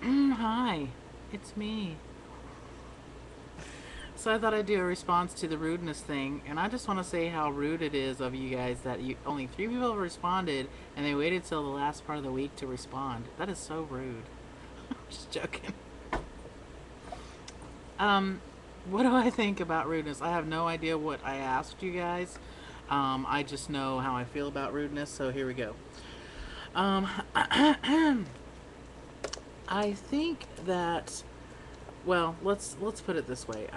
Hi, it's me. So I thought I'd do a response to the rudeness thing, and I just want to say how rude it is of you guys that you only three people have responded, and they waited till the last part of the week to respond. That is so rude. I'm just joking. Um, what do I think about rudeness? I have no idea what I asked you guys. I just know how I feel about rudeness, so here we go. Um, I think that well, let's put it this way.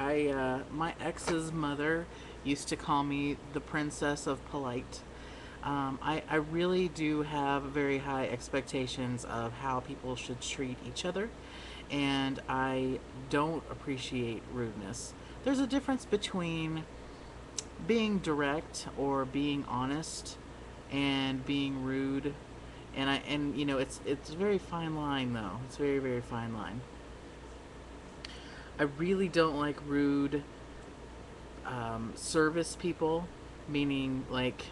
My ex's mother used to call me the princess of polite. I really do have very high expectations of how people should treat each other, and I don't appreciate rudeness. There's a difference between being direct or being honest and being rude, and it's a very fine line though. It's a very very fine line. I really don't like rude service people, meaning like,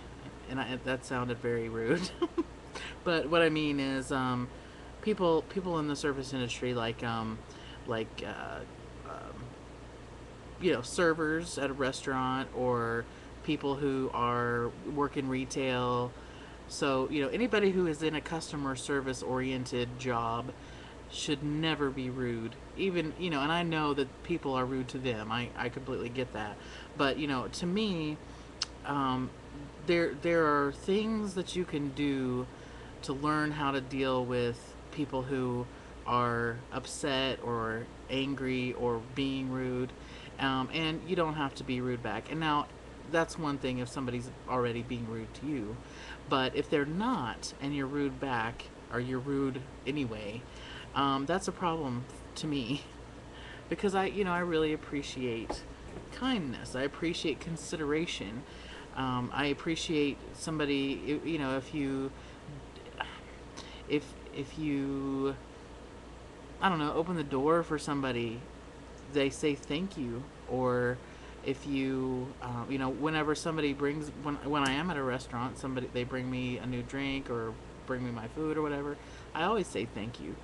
that sounded very rude. But what I mean is people in the service industry, like servers at a restaurant, or people who are work in retail. So anybody who is in a customer service oriented job should never be rude. Even, and I know that people are rude to them. I completely get that. But, to me, um, there are things that you can do to learn how to deal with people who are upset or angry or being rude. And you don't have to be rude back. And now, that's one thing if somebody's already being rude to you. But if they're not and you're rude back, or you're rude anyway, that's a problem to me because I really appreciate kindness. I appreciate consideration. I appreciate somebody. If you I don't know, open the door for somebody, they say thank you. Or if whenever somebody brings when I am at a restaurant, somebody they bring me a new drink or bring me my food or whatever, I always say thank you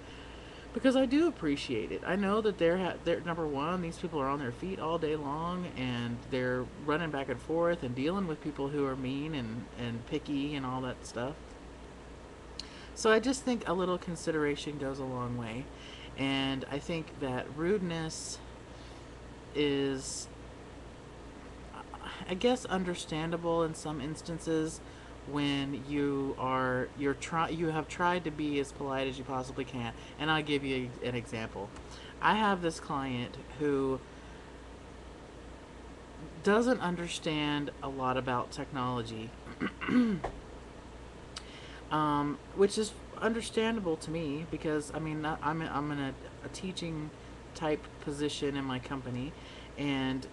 because I do appreciate it. I know that they're number one. These people are on their feet all day long, and they're running back and forth and dealing with people who are mean and picky and all that stuff. So I just think a little consideration goes a long way, and I think that rudeness is, I guess, understandable in some instances when you have tried to be as polite as you possibly can. And I'll give you an example. I have this client who doesn't understand a lot about technology, which is understandable to me because I mean I'm in a teaching type position in my company, and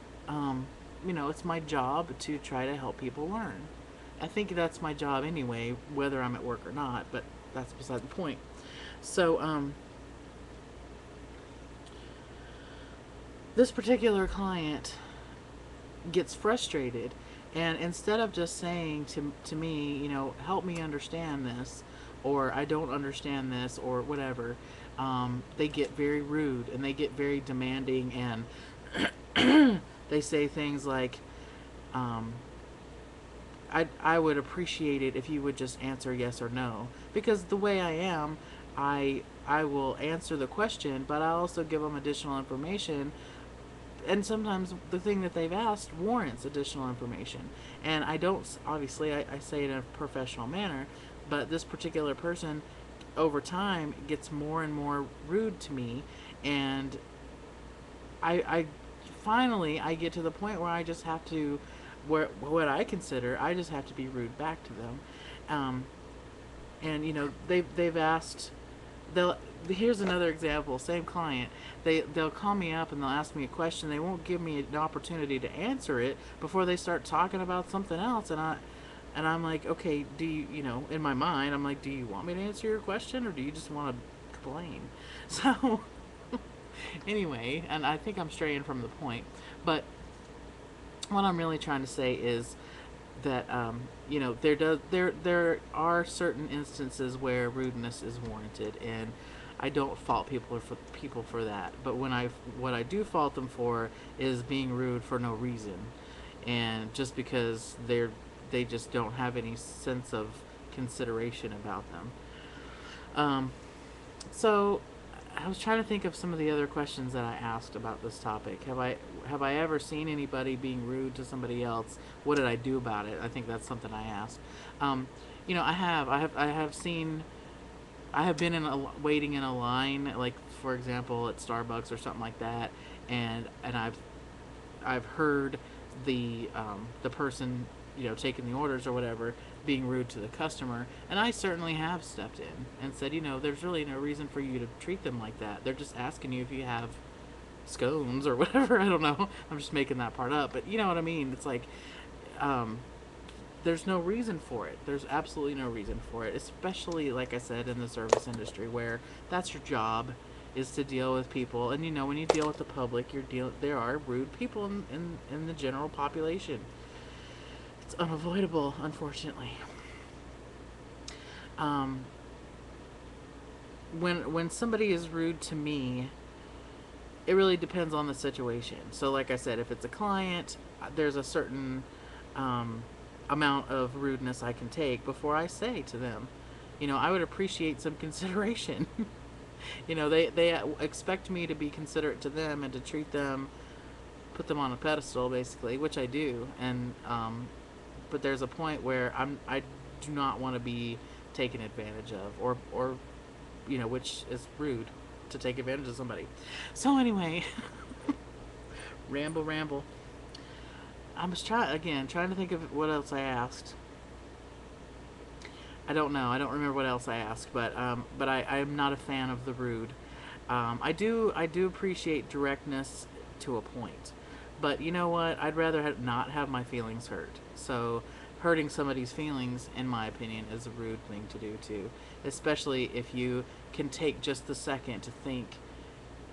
it's my job to try to help people learn. I think that's my job anyway, whether I'm at work or not, but that's beside the point. So, this particular client gets frustrated, and instead of just saying to me, help me understand this, or I don't understand this, or whatever, they get very rude and they get very demanding, and they say things like, um, I would appreciate it if you would just answer yes or no. Because the way I am, I will answer the question, but I also give them additional information. And sometimes the thing that they've asked warrants additional information. And I don't, obviously, I say it in a professional manner, but this particular person, over time, gets more and more rude to me. And I finally, I get to the point where I just have to, what I consider, I just have to be rude back to them. Um, and they've asked, they'll here's another example. Same client, they'll call me up and they'll ask me a question. They won't give me an opportunity to answer it before they start talking about something else, and I'm like, okay, do in my mind, I'm like, do you want me to answer your question, or do you just want to complain? So anyway, and I think I'm straying from the point, but what I'm really trying to say is that there are certain instances where rudeness is warranted, and I don't fault people for that. But what I do fault them for is being rude for no reason, and just because they just don't have any sense of consideration about them. Um, so I was trying to think of some of the other questions that I asked about this topic. Have I ever seen anybody being rude to somebody else? What did I do about it? I think that's something I asked. Um, I have seen. I have been waiting in a line, like for example at Starbucks or something like that, and I've heard the person, taking the orders or whatever, being rude to the customer, and I certainly have stepped in and said, there's really no reason for you to treat them like that. They're just asking you if you have scones or whatever. I don't know. I'm just making that part up, but you know what I mean. It's like, um, there's no reason for it. There's absolutely no reason for it, especially like I said in the service industry where that's your job is to deal with people. And when you deal with the public, there are rude people in the general population. It's unavoidable, unfortunately. Um, when somebody is rude to me, it really depends on the situation. So like I said, if it's a client, there's a certain amount of rudeness I can take before I say to them, I would appreciate some consideration. They expect me to be considerate to them and to treat them, put them on a pedestal, basically, which I do. And but there's a point where I do not want to be taken advantage of, or which is rude to take advantage of somebody. So anyway, ramble. I was trying to think of what else I asked. I don't know. I don't remember what else I asked, but I'm not a fan of the rude. I do appreciate directness to a point, but you know what? I'd rather not have my feelings hurt. So hurting somebody's feelings, in my opinion, is a rude thing to do too. Especially if you can take just the second to think,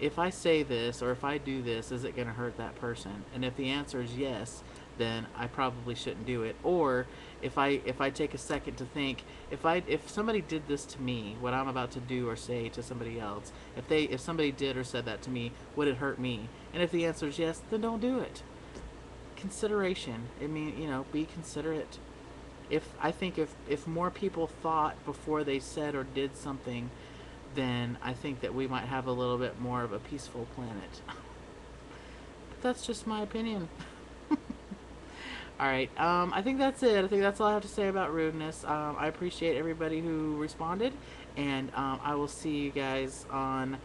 if I say this or if I do this, is it going to hurt that person? And if the answer is yes, then I probably shouldn't do it. Or if I take a second to think, if somebody did this to me, what I'm about to do or say to somebody else, if somebody did or said that to me, would it hurt me? And if the answer is yes, then don't do it. Consideration. I mean, be considerate. I think if more people thought before they said or did something, then I think that we might have a little bit more of a peaceful planet. But that's just my opinion. Alright, I think that's it. I think that's all I have to say about rudeness. I appreciate everybody who responded, and I will see you guys on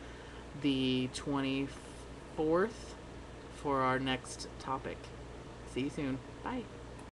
the 24th for our next topic. See you soon. Bye.